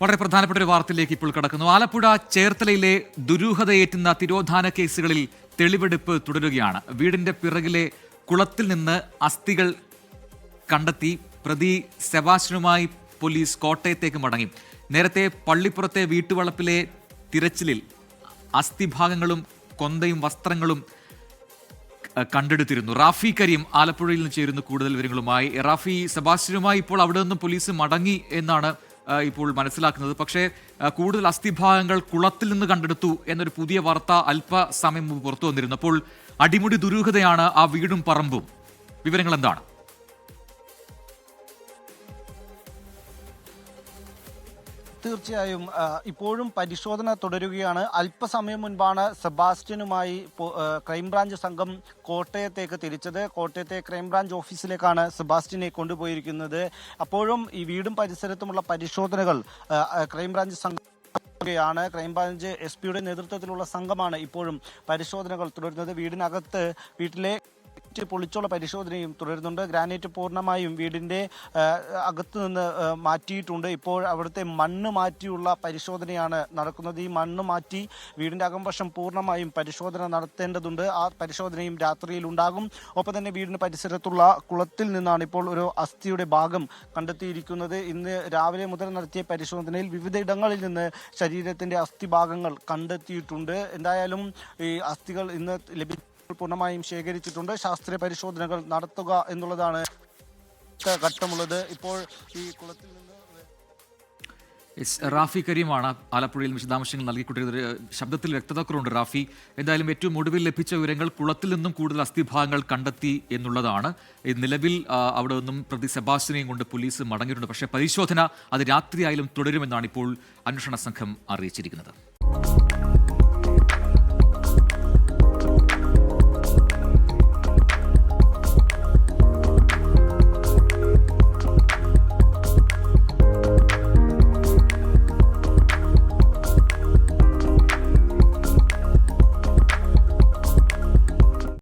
വളരെ പ്രധാനപ്പെട്ട ഒരു വാർത്തയിലേക്ക് ഇപ്പോൾ കടക്കുന്നു. ആലപ്പുഴ ചേർത്തലയിലെ ദുരൂഹതയേറ്റുന്ന തിരോധാന കേസുകളിൽ തെളിവെടുപ്പ് തുടരുകയാണ്. വീടിന്റെ പിറകിലെ കുളത്തിൽ നിന്ന് അസ്ഥികൾ കണ്ടെത്തി പ്രതി സെബാസ്റ്റ്യനുമായി പോലീസ് കോട്ടയത്തേക്ക് മടങ്ങി. നേരത്തെ പള്ളിപ്പുറത്തെ വീട്ടുവളപ്പിലെ തിരച്ചിലിൽ അസ്ഥിഭാഗങ്ങളും കൊന്തയും വസ്ത്രങ്ങളും കണ്ടെടുത്തിരുന്നു. റാഫി കരീം ആലപ്പുഴയിൽ നിന്ന് ചേരുന്നു കൂടുതൽ വിവരങ്ങളുമായി. റാഫി, സെബാസ്റ്റ്യനുമായി ഇപ്പോൾ അവിടെ നിന്നും പോലീസ് മടങ്ങി എന്നാണ് ഇപ്പോൾ മനസ്സിലാക്കുന്നത്. പക്ഷേ കൂടുതൽ അസ്ഥിഭാഗങ്ങൾ കുളത്തിൽ നിന്ന് കണ്ടെടുത്തു എന്നൊരു പുതിയ വാർത്ത അല്പസമയം മുമ്പ് പുറത്തു വന്നിരുന്നു. അപ്പോൾ അടിമുടി ദുരൂഹതയാണ് ആ വീടും പറമ്പും. വിവരങ്ങൾ എന്താണ്? തീർച്ചയായും ഇപ്പോഴും പരിശോധന തുടരുകയാണ്. അല്പസമയം മുൻപാണ് സെബാസ്റ്റ്യനുമായി ക്രൈംബ്രാഞ്ച് സംഘം കോട്ടയത്തേക്ക് തിരിച്ചത്. കോട്ടയത്തെ ക്രൈംബ്രാഞ്ച് ഓഫീസിലേക്കാണ് സെബാസ്റ്റ്യനെ കൊണ്ടുപോയിരിക്കുന്നത്. അപ്പോഴും ഈ വീടും പരിസരത്തുമുള്ള പരിശോധനകൾ ക്രൈംബ്രാഞ്ച് സംഘം ാണ്. ക്രൈംബ്രാഞ്ച് SP-യുടെ നേതൃത്വത്തിലുള്ള സംഘമാണ് ഇപ്പോഴും പരിശോധനകൾ തുടരുന്നത്. വീട്ടിലെ പൊളിച്ചുള്ള പരിശോധനയും തുടരുന്നുണ്ട്. ഗ്രാനൈറ്റ് പൂർണ്ണമായും വീടിന്റെ അകത്തു നിന്ന് മാറ്റിയിട്ടുണ്ട്. ഇപ്പോൾ അവിടുത്തെ മണ്ണ് മാറ്റിയുള്ള പരിശോധനയാണ് നടക്കുന്നത്. ഈ മണ്ണ് മാറ്റി വീടിന്റെ അകംവശം പൂർണ്ണമായും പരിശോധന നടത്തേണ്ടതുണ്ട്. ആ പരിശോധനയും രാത്രിയിൽ ഉണ്ടാകും. ഒപ്പം തന്നെ വീടിന് പരിസരത്തുള്ള കുളത്തിൽ നിന്നാണ് ഇപ്പോൾ ഒരു അസ്ഥിയുടെ ഭാഗം കണ്ടെത്തിയിരിക്കുന്നത്. ഇന്ന് രാവിലെ മുതൽ നടത്തിയ പരിശോധനയിൽ വിവിധ ഇടങ്ങളിൽ നിന്ന് ശരീരത്തിന്റെ അസ്ഥിഭാഗങ്ങൾ കണ്ടെത്തിയിട്ടുണ്ട്. എന്തായാലും ഈ അസ്ഥികൾ ഇന്ന് പൂർണ്ണമായും ശേഖരിച്ചിട്ടുണ്ട്. ശാസ്ത്രീയ പരിശോധനകൾ നടത്തുക എന്നുള്ളതാണ് ഘട്ടമുള്ളത്. ഇപ്പോൾ ഈ കുളത്തിൽ നിന്ന് റാഫി കരീമാണ് ആലപ്പുഴയിൽ വിശദാംശങ്ങൾ നൽകിക്കൊണ്ടിരുന്നത്. ശബ്ദത്തിൽ വ്യക്തതക്കുറവുണ്ട് റാഫി. എന്തായാലും ഏറ്റവും ഒടുവിൽ ലഭിച്ച വിവരങ്ങൾ കുളത്തിൽ നിന്നും കൂടുതൽ അസ്ഥിഭാഗങ്ങൾ കണ്ടെത്തി എന്നുള്ളതാണ്. നിലവിൽ അവിടെ നിന്നും പ്രതി സെബാസ്റ്റ്യനെയും കൊണ്ട് പോലീസ് മടങ്ങിയിട്ടുണ്ട്. പക്ഷേ പരിശോധന അത് രാത്രിയായാലും തുടരുമെന്നാണ് ഇപ്പോൾ അന്വേഷണ സംഘം അറിയിച്ചിരിക്കുന്നത്.